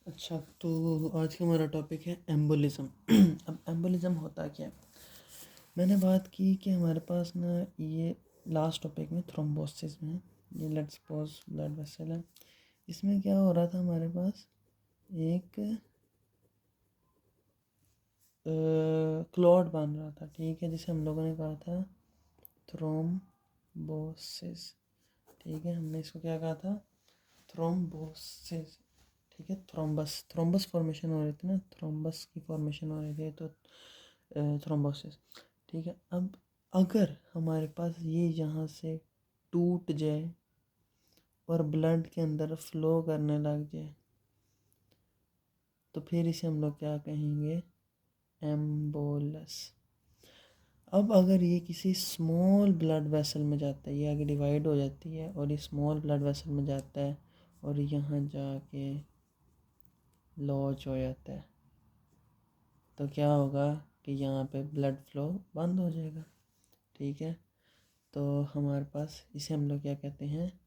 अच्छा, तो आज का हमारा टॉपिक है एम्बोलिज़्म। अब एम्बोलिज़्म होता क्या है? मैंने बात की कि हमारे पास ना ये लास्ट टॉपिक में थ्रोम्बोसिस में ये लेट्स सपोज ब्लड वेसल है। इसमें क्या हो रहा था हमारे पास एक क्लॉट बन रहा था, ठीक है, जिसे हम लोगों ने कहा था थ्रोम्बोसिस। ठीक है, हमने इसको क्या कहा था? थ्रोम्बोसिस। ठीक है, थ्रोम्बस थ्रोम्बस फॉर्मेशन हो रही थी ना, थ्रोम्बस की फॉर्मेशन हो रही थी, तो थ्रोम्बोसिस। ठीक है, अब अगर हमारे पास ये यहाँ से टूट जाए और ब्लड के अंदर फ्लो करने लग जाए तो फिर इसे हम लोग क्या कहेंगे? एम्बोलस। अब अगर ये किसी स्मॉल ब्लड वेसल में जाता है, ये आगे डिवाइड हो जाती है और ये स्मॉल ब्लड वेसल में जाता है और यहाँ जाके लॉज हो जाता है, तो क्या होगा कि यहाँ पे ब्लड फ्लो बंद हो जाएगा। ठीक है, तो हमारे पास इसे हम लोग क्या कहते हैं?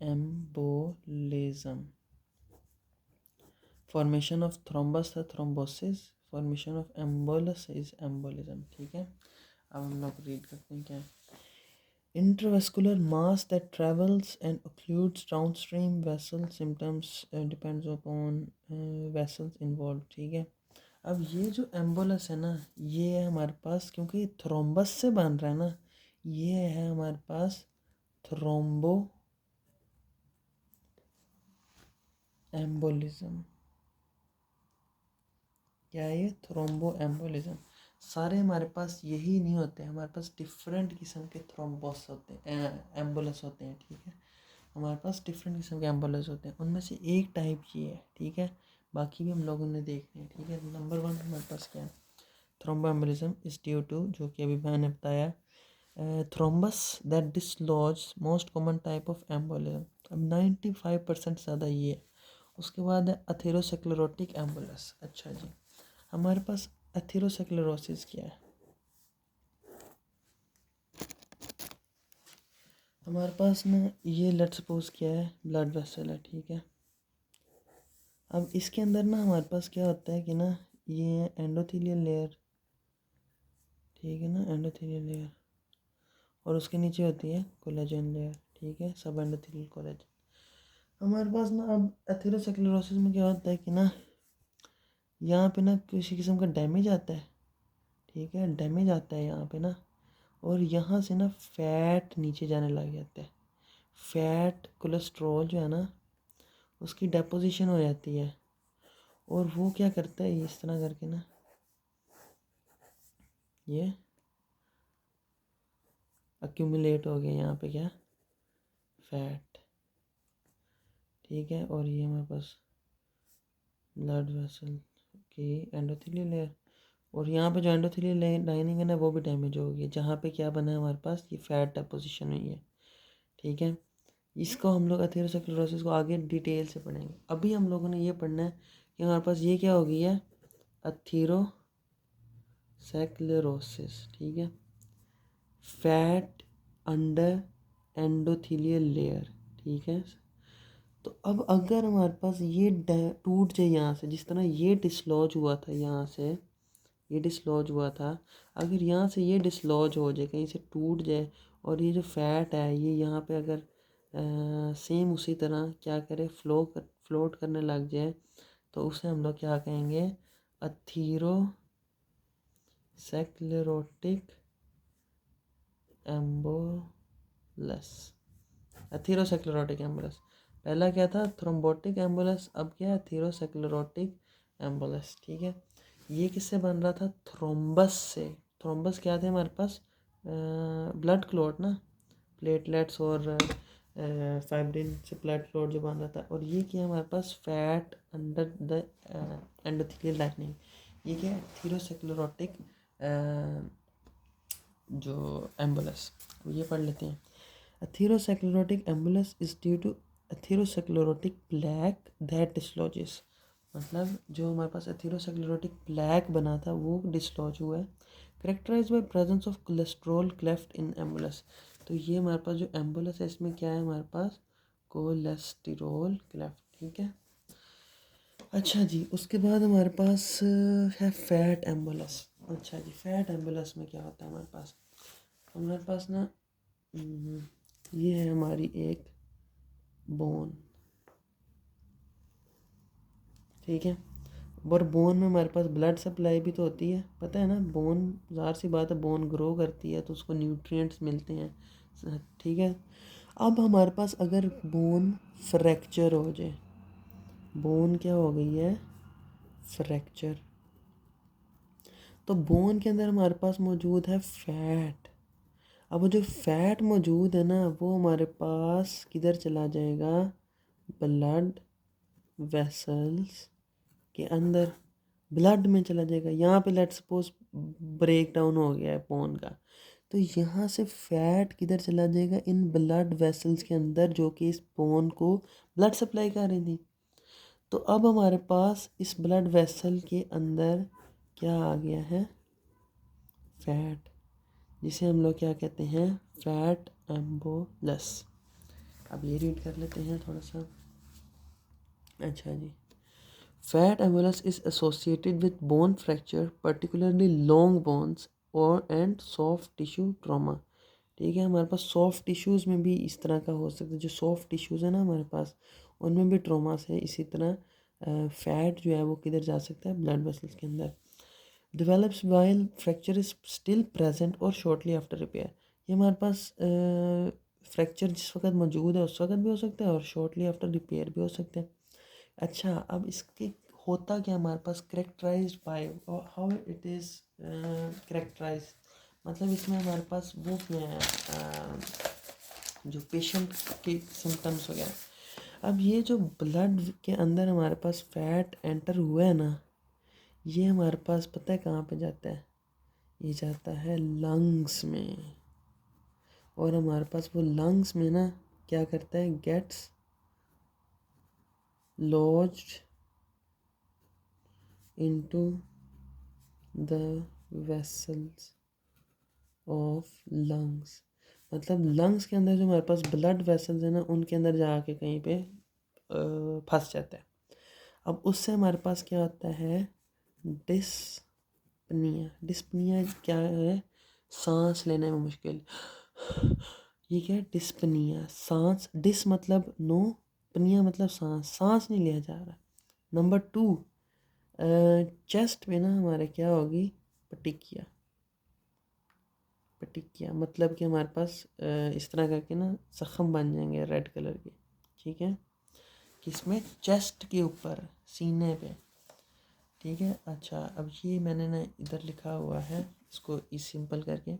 एम्बोलिज्म। फॉर्मेशन ऑफ थ्रोम्बस था thrombosis, formation of embolus is embolism. ठीक है, अब हम लोग रीड करते हैं क्या है। Intravascular mass that travels and occludes downstream vessel symptoms depends upon vessels involved। ठीक है, अब ये जो एम्बोलस है ना, ये है हमारे पास, क्योंकि थ्रोम्बस से बन रहा है ना, ये है हमारे पास थ्रोम्बो एम्बोलिज्म। क्या है ये? Thrombo embolism. सारे हमारे पास यही नहीं होते, हमारे पास डिफरेंट किस्म के थ्रोम्बोस होते हैं, एम्बोलस होते हैं। ठीक है, हमारे पास डिफरेंट किस्म के एम्बोलस होते हैं, उनमें से एक टाइप ये है। ठीक है, बाकी भी हम लोगों ने देखने हैं। ठीक है, नंबर 1 हमारे पास क्या है? Thromboembolism is due to, जो कि अभी मैंने बताया, thrombus that dislodge, most common type of embolism. अब 95% ज़्यादा ये है। उसके बाद है अथेरोस्क्लेरोटिक एम्बोलस। अच्छा जी, हमारे पास एथेरोस्क्लेरोसिस क्या है? हमारे पास ना ये लेट्स सपोज क्या है? ब्लड वेसल है। ठीक है, अब इसके अंदर ना हमारे पास क्या होता है कि ना, ये एंडोथेलियल लेयर, ठीक है ना, एंडोथेलियल लेयर, और उसके नीचे होती है कोलेजन लेयर। ठीक है, सब एंडोथेलियल कोलेजन। हमारे पास ना अब एथेरोस्क्लेरोसिस में क्या होता है कि ना, यहाँ पे ना किसी किस्म का डैमेज आता है। ठीक है, डैमेज आता है यहाँ पे ना, और यहाँ से ना फैट नीचे जाने लग जाता है। फैट कोलेस्ट्रॉल जो है ना, उसकी डेपोजिशन हो जाती है, और वो क्या करता है, इस तरह करके ना ये अक्यूमुलेट हो गया यहाँ पे क्या? फैट। ठीक है, और ये हमारे पास ब्लड वेसल की एंडोथेलियल लेयर, और यहाँ पे जो एंडोथेलियल लाइनिंग है ना, वो भी डैमेज हो गई, जहाँ पे क्या बना है हमारे पास? ये फैट डेपोजिशन हुई है। ठीक है, इसको हम लोग एथेरोस्क्लेरोसिस को आगे डिटेल से पढ़ेंगे। अभी हम लोगों ने ये पढ़ना है कि हमारे पास ये क्या हो गई है? एथेरोस्क्लेरोसिस। ठीक है, फैट अंडर एंडोथेलियल लेयर। ठीक है, तो अब अगर हमारे पास ये टूट जाए यहाँ से, जिस तरह ये डिसलॉज हुआ था यहाँ से, ये डिसलॉज हुआ था, अगर यहाँ से ये डिसलॉज हो जाए, कहीं से टूट जाए, और ये जो फैट है ये यहाँ पे अगर सेम उसी तरह क्या करे, फ्लोट करने लग जाए, तो उसे हम लोग क्या कहेंगे? Atherosclerotic embolus. Atherosclerotic ambulance. पहला क्या था? थ्रोम्बोटिक एम्बुलेंस, अब क्या है? Atherosclerotic ambulance. ठीक है, ये किससे बन रहा था? थ्रोम्बस से। थ्रोम्बस क्या थे हमारे पास? ब्लड क्लॉट ना, प्लेटलेट्स और फाइब्रिन से ब्लड क्लॉट जो बन रहा था, और ये क्या है हमारे पास? Fat under the endothelial lining. ये क्या है? एथेरोस्क्लेरोटिक जो एम्बुलेंस, ये पढ़ लेते हैं। Atherosclerotic embolus is due to atherosclerotic plaque that dislodges। मतलब जो हमारे पास एथेरोस्क्लेरोटिक प्लैक बना था वो डिसलॉज हुआ है। Characterize by presence of cholesterol cleft in embolus. तो ये हमारे पास जो एम्बुलस है, इसमें क्या है हमारे पास? Cholesterol cleft. ठीक है, अच्छा जी, उसके बाद हमारे पास है फैट एम्बुलस। अच्छा जी, फैट एम्बुलस में क्या होता है हमारे पास ना, हम्म, ये है हमारी एक बोन, ठीक है। और बोन में हमारे पास ब्लड सप्लाई भी तो होती है, पता है ना। बोन, ज़ाहिर सी बात है, बोन ग्रो करती है तो उसको न्यूट्रिएंट्स मिलते हैं, ठीक है। अब हमारे पास अगर बोन फ्रैक्चर हो जाए, बोन क्या हो गई है, फ्रैक्चर, तो बोन के अंदर हमारे पास मौजूद है फैट। अब वो जो फैट मौजूद है ना, वो हमारे पास किधर चला जाएगा, ब्लड वेसल्स के अंदर, ब्लड में चला जाएगा। यहाँ पे लेट्स सपोज ब्रेक डाउन हो गया है बोन का, तो यहाँ से फैट किधर चला जाएगा, इन ब्लड वेसल्स के अंदर, जो कि इस बोन को ब्लड सप्लाई कर रही थी। तो अब हमारे पास इस ब्लड वेसल के अंदर क्या आ गया है, फैट, जिसे हम लोग क्या कहते हैं, फैट एम्बोलस। अब ये रीड कर लेते हैं थोड़ा सा। अच्छा जी, fat embolus is associated with bone fracture, particularly long bones और एंड सॉफ्ट टिश्यू ट्रॉमा। ठीक है, हमारे पास सॉफ्ट टिश्यूज़ में भी इस तरह का हो सकता है, जो सॉफ्ट टिश्यूज़ है ना हमारे पास, उनमें भी ट्रॉमा से इसी तरह फैट जो है वो किधर जा सकता है, ब्लड वेसल्स के अंदर। develops while fracture is still present और shortly after repair। ये हमारे पास फ्रैक्चर जिस वक्त मौजूद है उस वक्त भी हो सकता है और शॉर्टली आफ्टर रिपेयर भी हो सकता है। अच्छा, अब इसके होता क्या हमारे पास, characterized by, how it is characterize, मतलब इसमें हमारे पास वो क्या है, जो पेशेंट के सिम्टम्स वगैरह। अब ये जो ब्लड के अंदर हमारे पास फैट एंटर हुआ है ना, ये हमारे पास पता है कहाँ पे जाता है, ये जाता है लंग्स में। और हमारे पास वो लंग्स में ना क्या करता है, gets lodged into the vessels of lungs. मतलब लंग्स के अंदर जो हमारे पास ब्लड वेसल्स है ना, उनके अंदर जाके कहीं पे फंस जाता है। अब उससे हमारे पास क्या होता है, डिस्पनिया। डिस्पनिया क्या है, सांस लेने में मुश्किल। ये क्या है, डिस्पनिया, सांस, डिस मतलब नो, पनिया मतलब सांस, सांस नहीं लिया जा रहा। नंबर 2, चेस्ट में ना हमारे क्या होगी, पटिकिया। पटिकिया मतलब कि हमारे पास इस तरह करके ना जख्म बन जाएंगे रेड कलर के, ठीक है, किसमें, चेस्ट के ऊपर, सीने पे, ठीक है। अच्छा, अब ये मैंने ना इधर लिखा हुआ है, इसको इस सिंपल करके,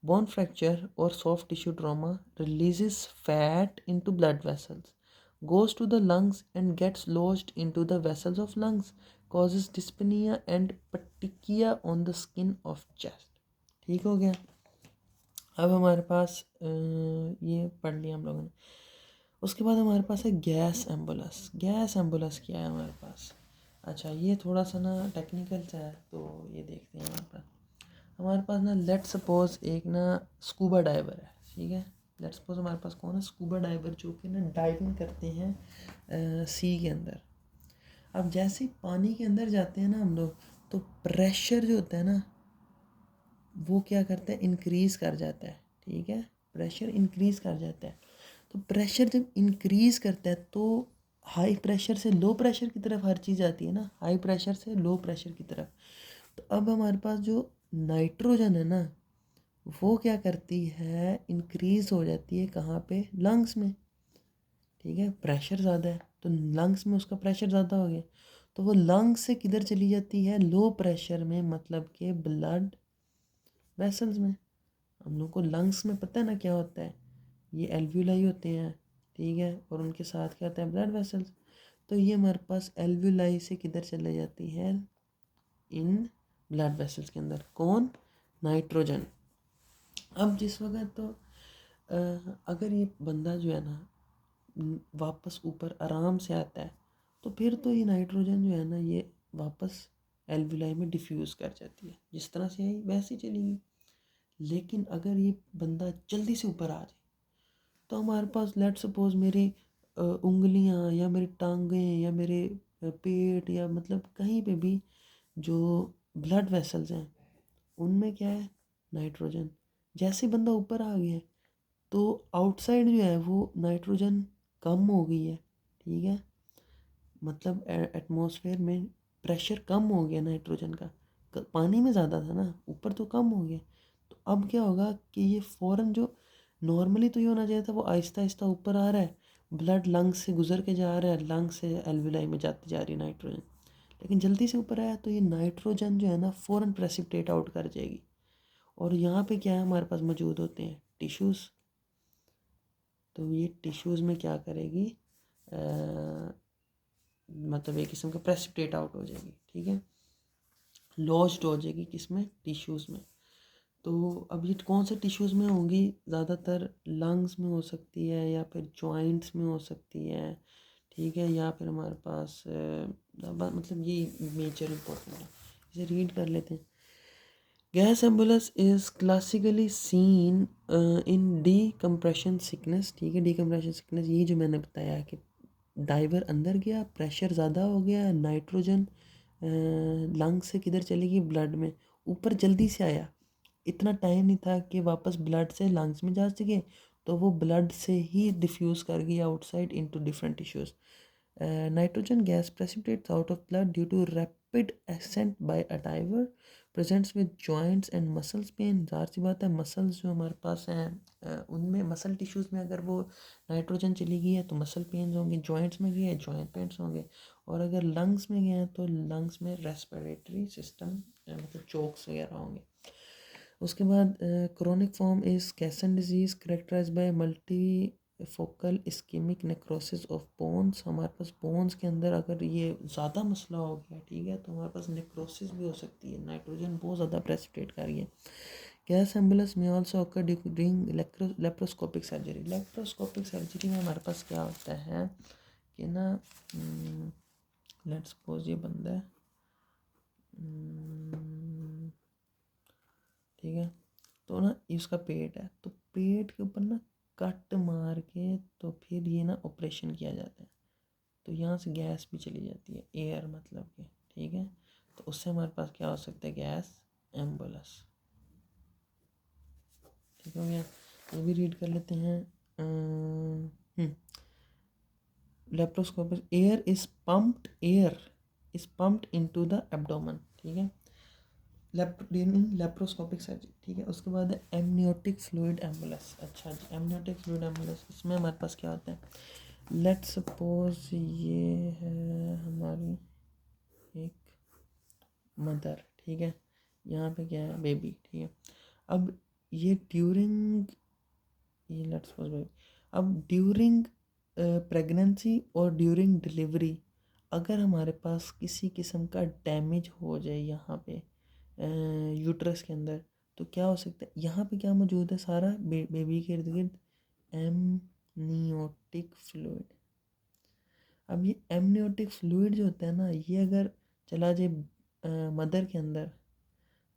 बोन फ्रैक्चर और soft tissue trauma releases fat into blood vessels, goes to the lungs and gets lodged into the vessels of lungs, causes dyspnea and petechia on the skin of chest। ठीक हो गया। अब हमारे पास ये पढ़ लिया हम लोगों ने। उसके बाद हमारे पास है गैस एम्बुलस। गैस एम्बुलस क्या है हमारे पास, अच्छा ये थोड़ा सा ना टेक्निकल सा है, तो ये देखते हैं। हमारे पास ना लेट सपोज एक ना स्कूबा डाइवर है, ठीक है। लेट सपोज हमारे पास कौन है, स्कूबा डाइवर, जो कि ना डाइविंग करते हैं सी के अंदर। अब जैसे ही पानी के अंदर जाते हैं ना हम लोग, तो प्रेशर जो होता है ना, वो क्या करता है, इंक्रीज़ कर जाता है, ठीक है, प्रेशर इंक्रीज़ कर जाता है। तो प्रेशर जब इंक्रीज़ करता है तो हाई प्रेशर से लो प्रेशर की तरफ हर चीज़ आती है ना, हाई प्रेशर से लो प्रेशर की तरफ। तो अब हमारे पास जो नाइट्रोजन है ना, वो क्या करती है, इंक्रीज़ हो जाती है कहाँ पे, लंग्स में, ठीक है। प्रेशर ज़्यादा है तो लंग्स में उसका प्रेशर ज़्यादा हो गया, तो वो लंग्स से किधर चली जाती है, लो प्रेशर में, मतलब के ब्लड वेसल्स में। हम लोग को लंग्स में पता है ना क्या होता है, ये एल्व्यूलाई होते हैं, ठीक है, और उनके साथ क्या होता है, ब्लड वेसल्स। तो ये हमारे पास एल्व्यूलाई से किधर चले जाती है, इन ब्लड वेसल्स के अंदर, कौन, नाइट्रोजन। अब जिस वक्त तो अगर ये बंदा जो है ना वापस ऊपर आराम से आता है, तो फिर तो ये नाइट्रोजन जो है ना, ये वापस एल्वुलाई में डिफ्यूज़ कर जाती है, जिस तरह से आई वैसे ही चलेगी। लेकिन अगर ये बंदा जल्दी से ऊपर आ जाए, तो हमारे पास लेट सपोज मेरी उंगलियां या मेरी टांगें या मेरे पेट या मतलब कहीं पे भी जो ब्लड वेसल्स हैं उनमें क्या है, नाइट्रोजन। जैसे बंदा ऊपर आ गया है तो आउटसाइड जो है वो नाइट्रोजन कम हो गई है, ठीक है, मतलब एटमॉस्फेयर में प्रेशर कम हो गया नाइट्रोजन का। पानी में ज़्यादा था ना, ऊपर तो कम हो गया। तो अब क्या होगा कि ये फ़ौरन जो नॉर्मली तो ये होना चाहिए था वो आहिस्ता आहिस्ता ऊपर आ रहा है, ब्लड लंग्स से गुजर के जा रहा है, लंग्स से एल्विलाई में जाती जा रही है नाइट्रोजन, लेकिन जल्दी से ऊपर आया तो ये नाइट्रोजन जो है ना फ़ौरन प्रेसिपिटेट आउट कर जाएगी। और यहाँ पे क्या है, हमारे पास मौजूद होते हैं टिश्यूज़। तो ये टिश्यूज़ में क्या करेगी, मतलब एक किस्म का प्रेसिपिटेट आउट हो जाएगी, ठीक है, लॉस्ट हो जाएगी किसमें, टिश्यूज़ में। तो अब ये कौन से टिश्यूज़ में होंगी, ज़्यादातर लंग्स में हो सकती है या फिर जॉइंट्स में हो सकती है, ठीक है, या फिर हमारे पास मतलब ये मेजर इंपॉर्टेंट है, इसे रीड कर लेते हैं। Gas एम्बुलस is classically seen in decompression sickness, ठीक है, डीकम्प्रेशन सिकनेस ये जो मैंने बताया कि डाइवर अंदर गया, प्रेशर ज़्यादा हो गया, नाइट्रोजन लंग से किधर चली गई, ब्लड में, ऊपर जल्दी से आया, इतना टाइम नहीं था कि वापस ब्लड से लंग्स में जा सके, तो वो ब्लड से ही डिफ्यूज़ कर गया outside into different tissues. Nitrogen gas precipitates out of blood due to rapid ascent by a diver, presents with joints and muscles pain। ज़ाहिर सी बात है मसल्स जो हमारे पास हैं उनमें मसल टिश्यूज़ में अगर वो नाइट्रोजन चली गई है तो मसल पेन्स होंगे, जॉइंट्स में गई है जॉइंट पेन्स होंगे, और अगर लंग्स में गए हैं तो लंग्स में रेस्पिरेटरी सिस्टम मतलब चोक्स वगैरह होंगे। उसके बाद chronic form is caisson disease characterize by multifocal ischemic necrosis of bones. हमारे पास बोन्स के अंदर अगर ये ज़्यादा मसला हो गया, ठीक है, तो हमारे पास नेक्रोसिस भी हो सकती है, नाइट्रोजन बहुत ज़्यादा प्रेसिपिटेट कर रही है। गैस एम्बुलस में also occur during laparoscopic surgery. Laparoscopic surgery में हमारे पास क्या होता है कि ना, लेट्स सपोज ये बंदा है, ठीक है, तो ना इसका पेट है, तो पेट के ऊपर ना कट मार के तो फिर ये ना ऑपरेशन किया जाता है, तो यहाँ से गैस भी चली जाती है, एयर मतलब कि, ठीक है, तो उससे हमारे पास क्या हो सकता है, गैस एम्बुलस, ठीक हो गया। ये भी रीड कर लेते हैं। Laparoscopic air is pumped into the abdomen, ठीक है, लेप्रोस्कोपिक सर्जरी, ठीक है। उसके बाद है एमनियोटिक फ्लूइड एम्बुलस। अच्छा जी, एमनियोटिक फ्लूइड एम्बुलस, इसमें हमारे पास क्या होता है, लेट्स सपोज ये है हमारी एक मदर, ठीक है, यहाँ पे क्या है, बेबी, ठीक है। अब ये ड्यूरिंग, ये लेट्स सपोज बेबी, अब ड्यूरिंग प्रेगनेंसी और ड्यूरिंग डिलीवरी अगर हमारे पास किसी किस्म का डैमेज हो जाए यहाँ पे यूट्रस के अंदर, तो क्या हो सकता है, यहाँ पे क्या मौजूद है सारा बेबी के इर्द गिर्द, एमनियोटिक फ्लूइड। अब ये एमनियोटिक फ्लूइड जो होता है ना, ये अगर चला जाए मदर के अंदर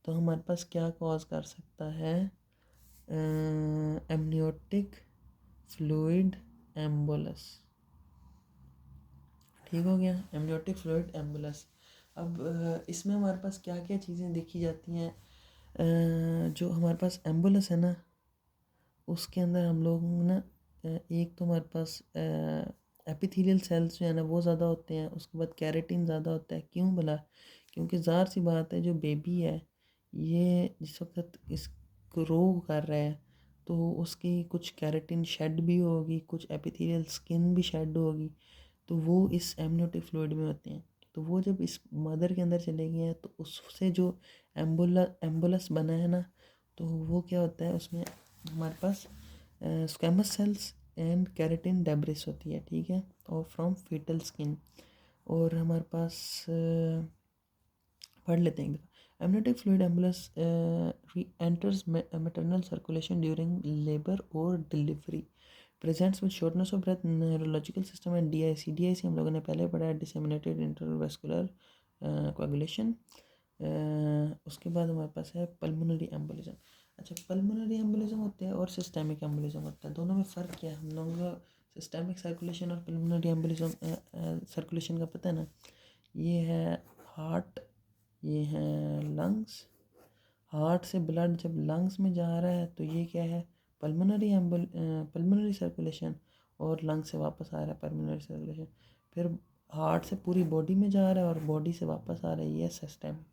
तो हमारे पास क्या कॉज कर सकता है, एमनियोटिक फ्लूइड एम्बुलस, ठीक हो गया, एमनियोटिक फ्लूइड एम्बुलस। अब इसमें हमारे पास क्या क्या चीज़ें देखी जाती हैं, जो हमारे पास एम्बुलस है ना उसके अंदर हम लोग ना एक तो हमारे पास एपिथेलियल सेल्स जो है ना वो ज़्यादा होते हैं, उसके बाद कैरेटिन ज़्यादा होता है, क्यों भला, क्योंकि ज़ाहिर सी बात है जो बेबी है ये जिस वक्त इसको रो कर रहा है तो उसकी कुछ कैरेटिन शेड भी होगी, कुछ एपिथेलियल स्किन भी शेड होगी, तो वो इस एमनियोटिक फ्लूइड में होते हैं। तो वो जब इस मदर के अंदर चले गए हैं तो उससे जो एम्बुलस बना है ना, तो वो क्या होता है, उसमें हमारे पास squamous cells and keratin debris होती है, ठीक है, और फ्रॉम फीटल स्किन। और हमारे पास पढ़ लेते हैं, amniotic fluid embolus enters maternal circulation during labour और delivery, presents with shortness of breath, neurological system and DIC. DIC हम लोगों ने पहले पढ़ा है, डिसेमिनेटेड इंटरवेस्कुलर कोएगुलेशन। उसके बाद हमारे पास है पल्मोनरी एम्बोलिज्म। अच्छा, पल्मोनरी एम्बोलिज्म होते हैं और सिस्टेमिक एम्बोलिज्म होता है, दोनों में फ़र्क क्या है, हम लोग सिस्टेमिक सर्कुलेशन और पल्मोनरी एम्बोलिज्म सर्कुलेशन का पता है ना, ये है हार्ट, ये है लंग्स। हार्ट से ब्लड जब लंग्स में जा रहा है तो ये क्या है, पल्मोनरी सर्कुलेशन, और लंग से वापस आ रहा है पल्मोनरी सर्कुलेशन। फिर हार्ट से पूरी बॉडी में जा रहा है और बॉडी से वापस आ रहा है, ये सिस्टेमिक।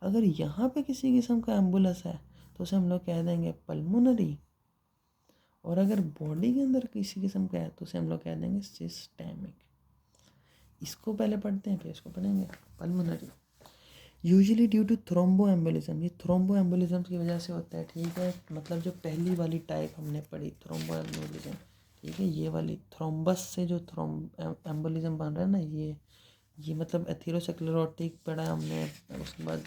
अगर यहाँ पे किसी किस्म का एम्बुलस है तो उसे हम लोग कह देंगे पल्मोनरी, और अगर बॉडी के अंदर किसी किस्म का है तो उसे हम लोग कह देंगे सिस्टेमिक। इसको पहले पढ़ते हैं फिर इसको पढ़ेंगे। Pulmonary usually due to thromboembolism, ये थ्रोम्बो एम्बोलिज्म की वजह से होता है, ठीक है। मतलब जो पहली वाली टाइप हमने पढ़ी थ्रोम्बो एम्बोलिज्म, ठीक है, ये वाली थ्रोम्बस से जो एम्बोलिज्म बन रहा है ना, ये मतलब एथेरोस्क्लेरोटिक पढ़ा हमने, उसके बाद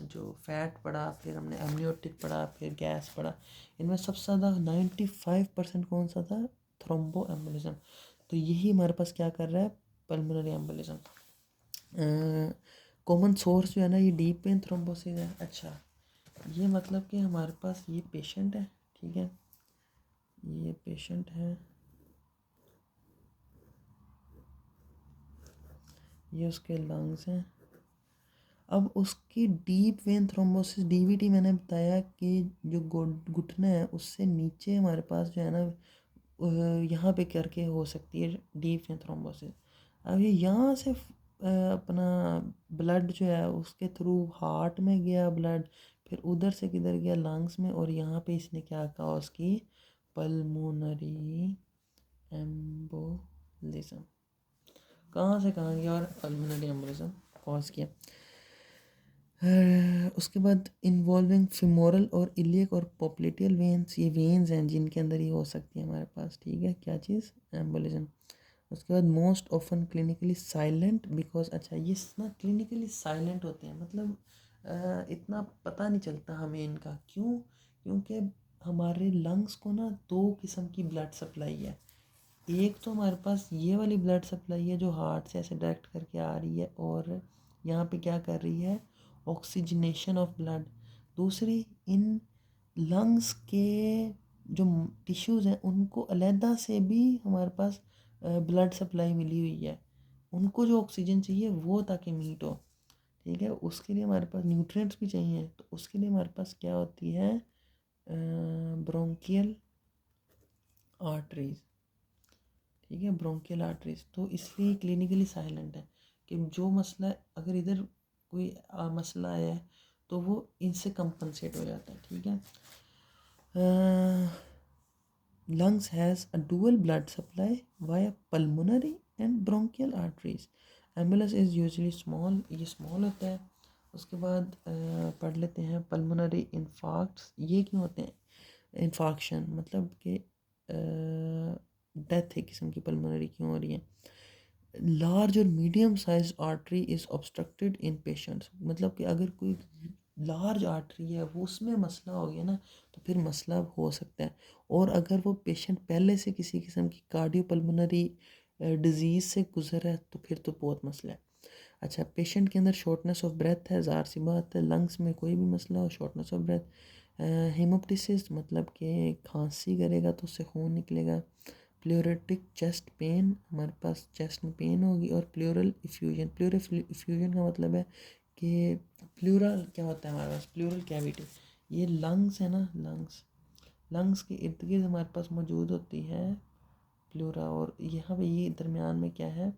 जो फैट पढ़ा, फिर हमने एमनियोटिक पढ़ा, फिर गैस पढ़ा। इनमें सबसे ज़्यादा 95% कौन सा था, थ्रोम्बो एम्बोलिज्म। तो यही हमारे पास क्या कर रहा है, पल्मोनरी एम्बोलिज्म। कॉमन सोर्स जो है ना, ये डीप वेन थ्रोम्बोसिस है। अच्छा, ये मतलब कि हमारे पास ये पेशेंट है, ठीक है, ये पेशेंट है, ये उसके लंग्स हैं। अब उसकी डीप वेन थ्रोम्बोसिस डीवीटी मैंने बताया कि जो घुटना है उससे नीचे हमारे पास जो है ना, यहाँ पे करके हो सकती है डीप वेन थ्रोम्बोसिस। अब ये यहाँ से अपना ब्लड जो है उसके थ्रू हार्ट में गया ब्लड, फिर उधर से किधर गया, लंग्स में, और यहाँ पे इसने क्या कहा, उसकी पल्मोनरी एम्बोलिज्म। कहाँ से कहाँ गया और पल्मोनरी एम्बोलिज्म कॉज किया। उसके बाद इन्वॉल्विंग फिमोरल और इलियक और पॉप्लिटियल वेन्स, ये वेन्स हैं जिनके अंदर ये हो सकती है हमारे पास, ठीक है, क्या चीज़, एम्बोलिज्म। उसके बाद most often clinically silent because, अच्छा ये ना क्लिनिकली साइलेंट होते हैं, मतलब इतना पता नहीं चलता हमें इनका, क्यों, क्योंकि हमारे लंग्स को ना दो किस्म की ब्लड सप्लाई है। एक तो हमारे पास ये वाली ब्लड सप्लाई है जो हार्ट से ऐसे डायरेक्ट करके आ रही है और यहाँ पे क्या कर रही है, ऑक्सीजनेशन ऑफ ब्लड। दूसरी, इन लंग्स के जो टिश्यूज़ हैं उनको अलहदा से भी हमारे पास ब्लड सप्लाई मिली हुई है, उनको जो ऑक्सीजन चाहिए वो ताकि मीट हो, ठीक है। उसके लिए हमारे पास न्यूट्रिएंट्स भी चाहिए, तो उसके लिए हमारे पास क्या होती है, ब्रोंकियल आर्टरीज, ठीक है, ब्रोंकियल आर्टरीज। तो इसलिए क्लिनिकली साइलेंट है कि जो मसला अगर इधर कोई मसला आया है तो वो इनसे कंपनसेट हो जाता है, ठीक है। lungs has a dual blood supply via pulmonary and bronchial arteries. Ambulance is usually small, ये small होता है। उसके बाद पढ़ लेते हैं पल्मोनरी इन्फार्क्ट्स, ये क्यों होते हैं, इन्फार्क्शन मतलब कि डेथ एक किस्म की पल्मोनरी क्यों हो रही है। लार्ज और medium size artery is obstructed in patients, मतलब कि अगर कोई लार्ज आर्टरी है वो उसमें मसला हो गया ना तो फिर मसला हो सकता है। और अगर वो पेशेंट पहले से किसी किस्म की कार्डियोपल्मोनरी डिजीज़ से गुजर है तो फिर तो बहुत मसला है। अच्छा, पेशेंट के अंदर शॉर्टनेस ऑफ ब्रेथ है, ज़ाहिर सी बात है, लंग्स में कोई भी मसला हो, शॉर्टनेस ऑफ ब्रेथ। हेमोप्टिसिस मतलब कि खांसी करेगा तो उससे खून निकलेगा। प्लेयोरेटिक चेस्ट पेन, हमारे पास चेस्ट में पेन होगी। और प्लेयोरल इफ्यूजन, प्लेयोरल इफ्यूजन का मतलब है कि प्लूरल क्या होता है हमारे पास, प्लूरल कैविटी, ये लंग्स है ना, लंग्स के इर्द गिर्द हमारे पास मौजूद होती है प्लूरा, और यहाँ पे ये दरमियान में क्या है,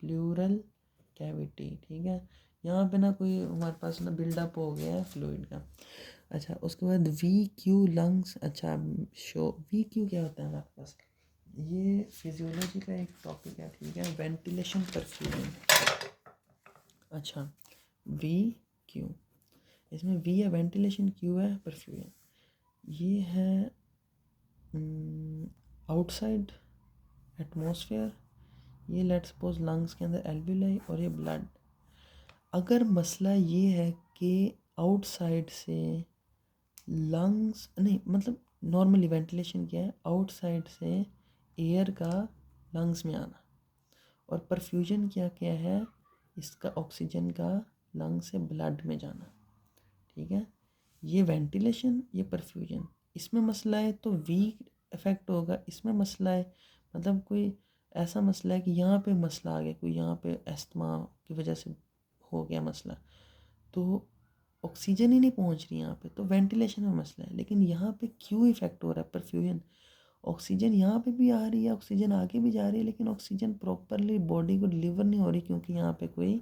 प्लूरल कैविटी, ठीक है। यहाँ पे ना कोई हमारे पास ना बिल्डअप हो गया है फ्लूइड का। अच्छा, उसके बाद वी क्यू लंग्स, अच्छा वी क्यू क्या होता है हमारे पास, ये फिजियोलॉजी का एक टॉपिक है, ठीक है, वेंटिलेशन परफ्यूजन। अच्छा, वी क्यू, इसमें वी है वेंटिलेशन, क्यू है परफ्यूजन। ये है आउटसाइड एटमॉस्फेयर, ये लेट सपोज लंग्स के अंदर एल्विलाई, और ये ब्लड। अगर मसला ये है कि आउटसाइड से लंग्स नहीं, मतलब नॉर्मली वेंटिलेशन क्या है, आउटसाइड से एयर का लंग्स में आना, और परफ्यूजन क्या क्या है, इसका ऑक्सीजन का लंग से ब्लड में जाना, ठीक है। ये वेंटिलेशन, ये परफ्यूजन, इसमें मसला है तो वी इफेक्ट होगा, इसमें मसला है मतलब कोई ऐसा मसला है कि यहाँ पे मसला आ गया, कोई यहाँ पे अस्थमा की वजह से हो गया मसला, तो ऑक्सीजन ही नहीं पहुँच रही यहाँ पे, तो वेंटिलेशन में मसला है। लेकिन यहाँ पे क्यों इफ़ेक्ट हो रहा है, परफ्यूजन, ऑक्सीजन यहाँ पे भी आ रही है, ऑक्सीजन आगे भी जा रही है, लेकिन ऑक्सीजन प्रॉपरली बॉडी को डिलीवर नहीं हो रही क्योंकि यहाँ पे कोई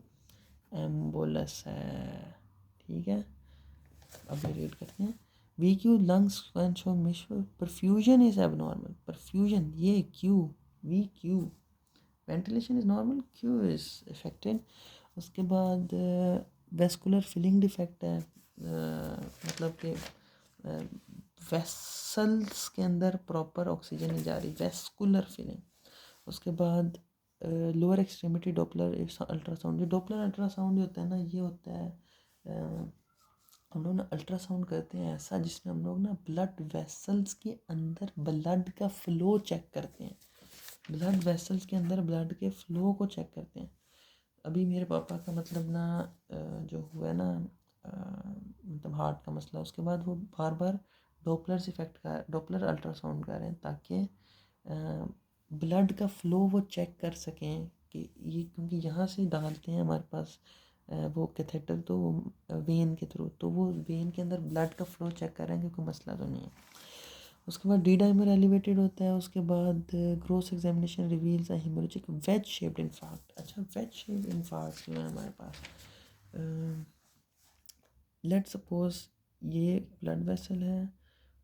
एम्बुलस है। ठीक है, अब ये रीड करते हैं। V Q lungs can show मिशो परफ्यूजन इज एबनॉर्मल, परफ्यूजन ये Q, V Q, ventilation is normal, Q is affected. उसके बाद वेस्कुलर फिलिंग डिफेक्ट है, मतलब कि वेसल्स के अंदर प्रॉपर ऑक्सीजन नहीं जा रही, वेस्कुलर फिलिंग। उसके बाद लोअर एक्सट्रीमिटी डॉपलर अल्ट्रासाउंड, ये डॉपलर अल्ट्रासाउंड होता है ना, ये होता है हम लोग ना अल्ट्रासाउंड करते हैं ऐसा जिसमें हम लोग ना ब्लड वेसल्स के अंदर ब्लड का फ्लो चेक करते हैं, ब्लड वेसल्स के अंदर ब्लड के फ्लो को चेक करते हैं। अभी मेरे पापा का मतलब ना जो हुआ है ना मतलब हार्ट का मसला, उसके बाद वो बार बार डॉपलर इफेक्ट का डॉपलर अल्ट्रासाउंड कर रहे हैं ताकि ब्लड का फ़्लो वो चेक कर सकें कि ये, क्योंकि यहाँ से डालते हैं हमारे पास वो कैथेटर, तो वेन के थ्रू, तो वो वेन के अंदर ब्लड का फ़्लो चेक कर रहे हैं कि कोई मसला तो नहीं है। उसके बाद डी डाइमर एलिवेटेड होता है। उसके बाद gross examination reveals a hemorrhagic wedge shaped infarct. अच्छा, वेज शेप्ड इन्फार्क्ट जो है हमारे पास, लेट सपोज ये ब्लड वेसल है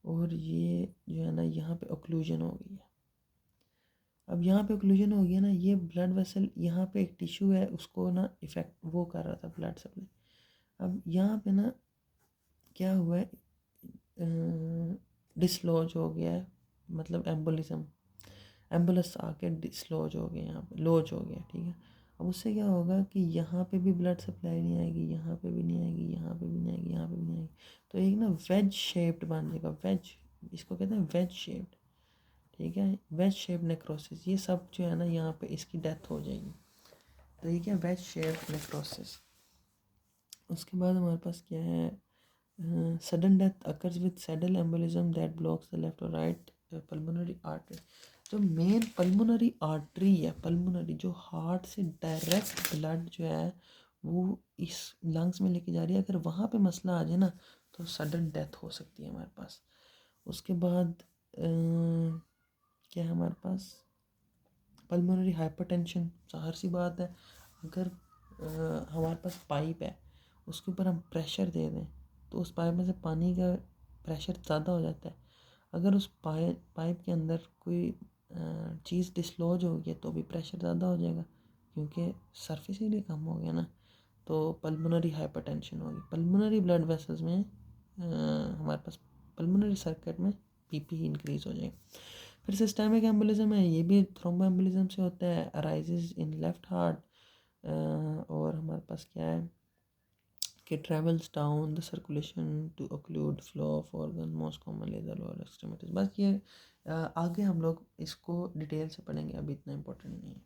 और ये जो है ना यहाँ पे ओक्लूजन हो गई है। अब यहाँ पे ओक्लूजन हो गया ना, ये ब्लड वेसल, यहाँ पे एक टिश्यू है उसको ना इफेक्ट वो कर रहा था ब्लड सप्लाई। अब यहाँ पे ना क्या हुआ है, डिसलॉज हो गया है, मतलब एम्बोलिज्म, एम्बुलस आके डिसलॉज हो गया, यहाँ पे लॉज हो गया। ठीक है, अब उससे क्या होगा कि यहाँ पे भी ब्लड सप्लाई नहीं आएगी, यहाँ पे भी नहीं आएगी, यहाँ पे भी नहीं आएगी, यहाँ पे भी नहीं आएगी, तो एक ना वेज शेप्ड बन जाएगा, वेज, इसको कहते हैं वेज शेप्ड। ठीक है, वेज शेप नेक्रोसिस, ये सब जो है ना यहाँ पे इसकी डेथ हो जाएगी। तो ये क्या, वेज शेप नेक्रोसिस। उसके बाद हमारे पास क्या है, sudden death occurs with saddle embolism that blocks the left और राइट पल्मोनरी आर्टरी। जो मेन पल्मोनरी आर्टरी है, पल्मोनरी जो हार्ट से डायरेक्ट ब्लड जो है वो इस लंग्स में लेके जा रही है, अगर वहाँ पे मसला आ जाए ना तो सडन डेथ हो सकती है हमारे पास। उसके बाद क्या है हमारे पास, पल्मोनरी हाइपरटेंशन, ज़ाहिर सी बात है, अगर हमारे पास पाइप है उसके ऊपर हम प्रेशर दे दें तो उस पाइप में से पानी का प्रेशर ज़्यादा हो जाता है। अगर उस पाइप के अंदर कोई चीज़ डिसलॉज हो गई तो भी प्रेशर ज़्यादा हो जाएगा क्योंकि सरफेस एरिया कम हो गया ना, तो पल्मोनरी हाइपरटेंशन होगी। पल्मोनरी ब्लड वेसल्स में हमारे पास पल्मोनरी सर्किट में पीपी इंक्रीज हो जाएगा। फिर सिस्टेमिक एम्बोलिज्म है, ये भी थ्रोम्बो एम्बोलिज्म से होता है, अराइजेज इन लेफ्ट हार्ट। और हमारे पास क्या है कि travels down the circulation to occlude flow of organ, most commonly the lower extremities. बस ये आगे हम लोग इसको डिटेल से पढ़ेंगे, अभी इतना इम्पोर्टेंट नहीं है।